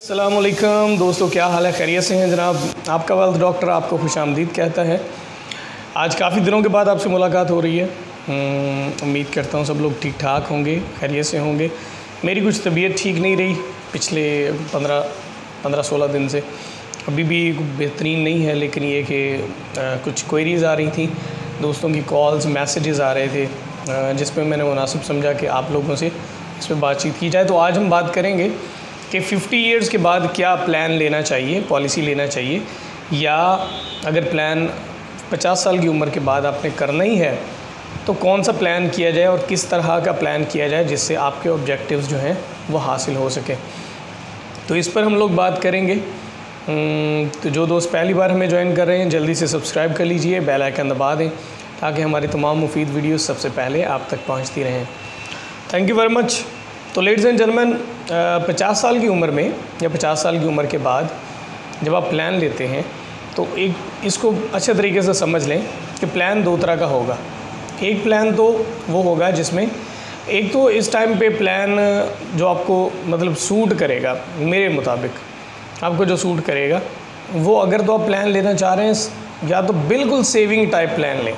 अस्सलामुअलैकुम दोस्तों, क्या हाल है? खैरियत से हैं जनाब? आपका वेल्थ डॉक्टर आपको खुशामदीद कहता है। आज काफ़ी दिनों के बाद आपसे मुलाकात हो रही है। उम्मीद करता हूँ सब लोग ठीक ठाक होंगे, खैरियत से होंगे। मेरी कुछ तबीयत ठीक नहीं रही पिछले 15-16 दिन से। अभी भी बेहतरीन नहीं है, लेकिन ये कि कुछ क्वेरीज़ आ रही थी, दोस्तों की कॉल्स मैसेजेस आ रहे थे, जिस पे मैंने मुनासिब समझा कि आप लोगों से इस पर बातचीत की जाए। तो आज हम बात करेंगे कि 50 ईयर्स के बाद क्या प्लान लेना चाहिए, पॉलिसी लेना चाहिए, या अगर प्लान 50 साल की उम्र के बाद आपने करना ही है तो कौन सा प्लान किया जाए और किस तरह का प्लान किया जाए जिससे आपके ऑब्जेक्टिव्स जो हैं वो हासिल हो सके। तो इस पर हम लोग बात करेंगे। तो जो दोस्त पहली बार हमें ज्वाइन कर रहे हैं, जल्दी से सब्सक्राइब कर लीजिए, बेल आइकन दबा दें ताकि हमारी तमाम मुफीद वीडियोस सबसे पहले आप तक पहुंचती रहें। Thank you very much. तो लेडीज़ एंड जेंटलमैन, 50 साल की उम्र में या 50 साल की उम्र के बाद जब आप प्लान लेते हैं तो एक इसको अच्छे तरीके से समझ लें कि प्लान दो तरह का होगा। एक प्लान तो वो होगा जिसमें एक तो इस टाइम पे प्लान जो आपको मतलब सूट करेगा, मेरे मुताबिक आपको जो सूट करेगा वो, अगर तो आप प्लान लेना चाह रहे हैं या तो बिल्कुल सेविंग टाइप प्लान लें।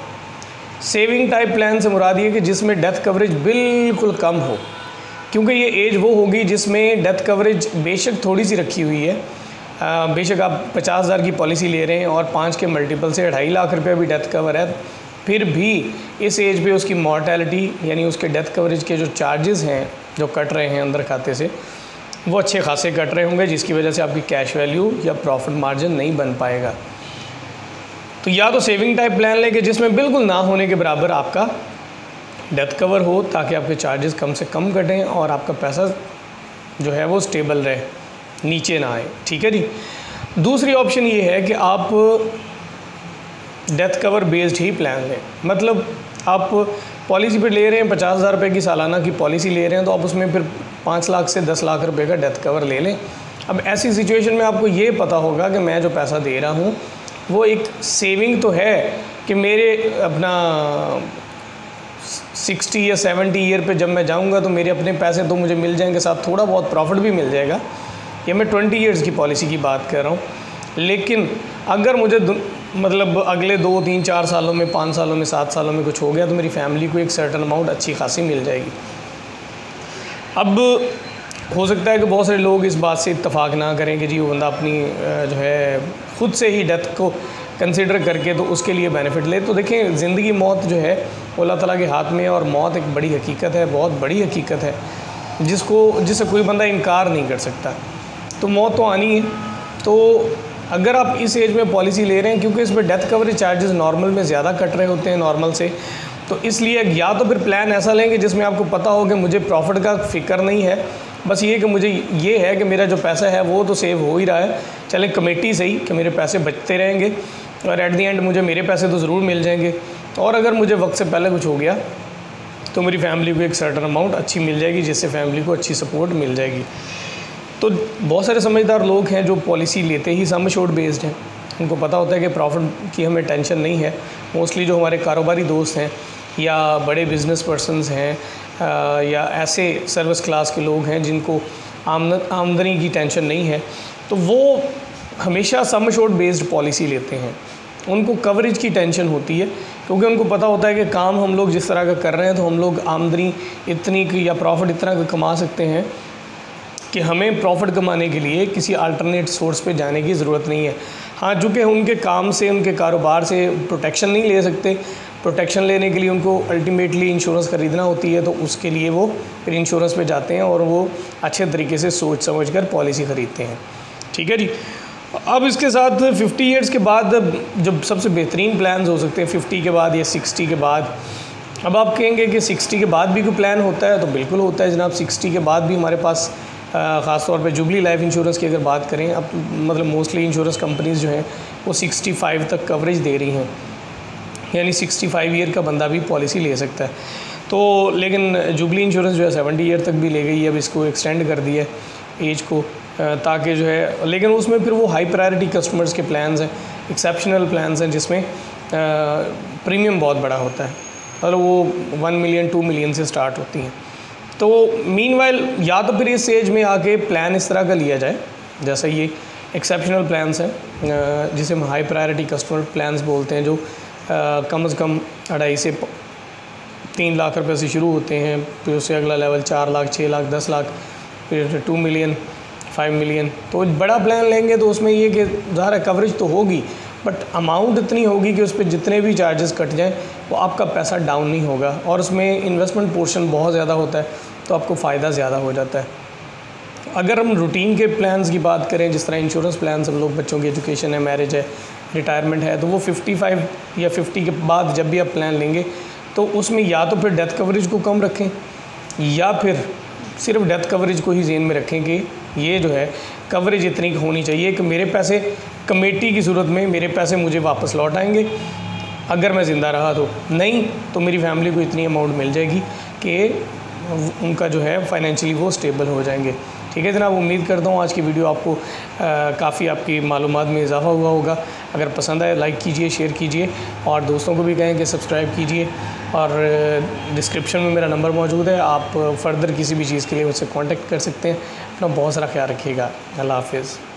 सेविंग टाइप प्लान से मुराद ये कि जिसमें डेथ कवरेज बिल्कुल कम हो, क्योंकि ये एज वो होगी जिसमें डेथ कवरेज बेशक थोड़ी सी रखी हुई है। बेशक आप 50,000 की पॉलिसी ले रहे हैं और 5 के मल्टीपल से 2.5 लाख रुपये भी डेथ कवर है, फिर भी इस एज पे उसकी मॉर्टेलिटी यानी उसके डेथ कवरेज के जो चार्जेस हैं जो कट रहे हैं अंदर खाते से, वो अच्छे खासे कट रहे होंगे, जिसकी वजह से आपकी कैश वैल्यू या प्रॉफिट मार्जिन नहीं बन पाएगा। तो या तो सेविंग टाइप प्लान लेके जिसमें बिल्कुल ना होने के बराबर आपका डेथ कवर हो, ताकि आपके चार्जेस कम से कम कटें और आपका पैसा जो है वो स्टेबल रहे, नीचे ना आए। ठीक है जी। दूसरी ऑप्शन ये है कि आप डेथ कवर बेस्ड ही प्लान लें। मतलब आप पॉलिसी पे ले रहे हैं 50,000 रुपये की सालाना की पॉलिसी ले रहे हैं, तो आप उसमें फिर 5 लाख से 10 लाख रुपये का डेथ कवर ले लें। अब ऐसी सिचुएशन में आपको ये पता होगा कि मैं जो पैसा दे रहा हूँ वो एक सेविंग तो है कि मेरे अपना 60 या 70 ईयर पे जब मैं जाऊंगा तो मेरे अपने पैसे तो मुझे मिल जाएंगे, साथ थोड़ा बहुत प्रॉफिट भी मिल जाएगा। ये मैं 20 ईयर्स की पॉलिसी की बात कर रहा हूँ। लेकिन अगर मुझे मतलब अगले 2, 3, 4 सालों में, 5 सालों में, 7 सालों में कुछ हो गया तो मेरी फैमिली को एक सर्टन अमाउंट अच्छी खासी मिल जाएगी। अब हो सकता है कि बहुत सारे लोग इस बात से इत्तफाक ना करें कि जी वो बंदा अपनी जो है ख़ुद से ही डेथ को कंसिडर करके तो उसके लिए बेनिफिट ले। तो देखें, ज़िंदगी मौत जो है वो अल्लाह ताला के हाथ में है, और मौत एक बड़ी हकीकत है, बहुत बड़ी हकीकत है, जिससे कोई बंदा इनकार नहीं कर सकता। तो मौत तो आनी है। तो अगर आप इस एज में पॉलिसी ले रहे हैं, क्योंकि इसमें डेथ कवरेज चार्जेस नॉर्मल में ज़्यादा कट रहे होते हैं नॉर्मल से, तो इसलिए या तो फिर प्लान ऐसा लेंगे जिसमें आपको पता हो कि मुझे प्रॉफिट का फ़िक्र नहीं है, बस ये कि मुझे ये है कि मेरा जो पैसा है वो तो सेव हो ही रहा है, चले कमेटी से ही कि मेरे पैसे बचते रहेंगे और एट दी एंड मुझे मेरे पैसे तो ज़रूर मिल जाएंगे, और अगर मुझे वक्त से पहले कुछ हो गया तो मेरी फैमिली को एक सर्टन अमाउंट अच्छी मिल जाएगी, जिससे फैमिली को अच्छी सपोर्ट मिल जाएगी। तो बहुत सारे समझदार लोग हैं जो पॉलिसी लेते ही सम एश्योर्ड बेस्ड हैं। उनको पता होता है कि प्रॉफिट की हमें टेंशन नहीं है। मोस्टली जो हमारे कारोबारी दोस्त हैं या बड़े बिज़नेस पर्सनस हैं या ऐसे सर्विस क्लास के लोग हैं जिनको आमदनी की टेंशन नहीं है, तो वो हमेशा सम एश्योर्ड बेस्ड पॉलिसी लेते हैं। उनको कवरेज की टेंशन होती है, क्योंकि उनको पता होता है कि काम हम लोग जिस तरह का कर रहे हैं तो हम लोग आमदनी इतनी की या प्रॉफिट इतना का कमा सकते हैं कि हमें प्रॉफिट कमाने के लिए किसी अल्टरनेट सोर्स पे जाने की ज़रूरत नहीं है। हाँ, चूँकि उनके काम से, उनके कारोबार से प्रोटेक्शन नहीं ले सकते, प्रोटेक्शन लेने के लिए उनको अल्टीमेटली इंश्योरेंस ख़रीदना होती है, तो उसके लिए वो फिर इंश्योरेंस पे जाते हैं और वो अच्छे तरीके से सोच समझ कर पॉलिसी ख़रीदते हैं। ठीक है जी। अब इसके साथ 50 ईयर्स के बाद जब सबसे बेहतरीन प्लान्स हो सकते हैं 50 के बाद या 60 के बाद। अब आप कहेंगे कि 60 के बाद भी कोई प्लान होता है, तो बिल्कुल होता है जनाब। 60 के बाद भी हमारे पास ख़ास तौर पे जुबली लाइफ इंश्योरेंस की अगर बात करें, अब मतलब मोस्टली इंश्योरेंस कंपनीज़ जो हैं वो 65 तक कवरेज दे रही हैं, यानी 65 ईयर का बंदा भी पॉलिसी ले सकता है। तो लेकिन जुबली इंश्योरेंस जो है 70 ईयर तक भी ले गई है, अब इसको एक्सटेंड कर दिया है एज को, ताकि जो है, लेकिन उसमें फिर वो हाई प्रायोरिटी कस्टमर्स के प्लान्स हैं, एक्सेप्शनल प्लान्स हैं, जिसमें प्रीमियम बहुत बड़ा होता है और वो 1 मिलियन 2 मिलियन से स्टार्ट होती हैं। तो मीनवाइल या तो फिर इस एज में आके प्लान इस तरह का लिया जाए जैसे ये एक्सेप्शनल प्लान्स हैं जिसे हम हाई प्रायोरिटी कस्टमर प्लान्स बोलते हैं, जो कम से कम 2.5 से 3 लाख रुपए से शुरू होते हैं, फिर उससे अगला लेवल 4 लाख, 6 लाख, 10 लाख, फिर 2 मिलियन, 5 मिलियन। तो बड़ा प्लान लेंगे तो उसमें ये कि ज़ाहिर कवरेज तो होगी, बट अमाउंट इतनी होगी कि उस पर जितने भी चार्जेस कट जाएँ वो आपका पैसा डाउन नहीं होगा, और उसमें इन्वेस्टमेंट पोर्शन बहुत ज़्यादा होता है तो आपको फ़ायदा ज़्यादा हो जाता है। अगर हम रूटीन के प्लान्स की बात करें, जिस तरह इंश्योरेंस प्लान हम लोग, बच्चों की एजुकेशन है, मैरिज है, रिटायरमेंट है, तो वो 55 या 50 के बाद जब भी आप प्लान लेंगे तो उसमें या तो फिर डेथ कवरेज को कम रखें या फिर सिर्फ डेथ कवरेज को ही ज़हन में रखें कि ये जो है कवरेज इतनी होनी चाहिए कि मेरे पैसे कमेटी की सूरत में मेरे पैसे मुझे वापस लौट आएंगे अगर मैं ज़िंदा रहा, तो नहीं तो मेरी फैमिली को इतनी अमाउंट मिल जाएगी कि उनका जो है फाइनेंशियली वो स्टेबल हो जाएंगे। ठीक है जनाब, उम्मीद करता हूँ आज की वीडियो आपको काफ़ी आपकी मालूमात में इजाफ़ा हुआ होगा। अगर पसंद आए लाइक कीजिए, शेयर कीजिए और दोस्तों को भी कहें कि सब्सक्राइब कीजिए, और डिस्क्रिप्शन में मेरा नंबर मौजूद है, आप फर्दर किसी भी चीज़ के लिए मुझसे कांटेक्ट कर सकते हैं। अपना बहुत सारा ख्याल रखिएगा। अल्लाह हाफ़िज़।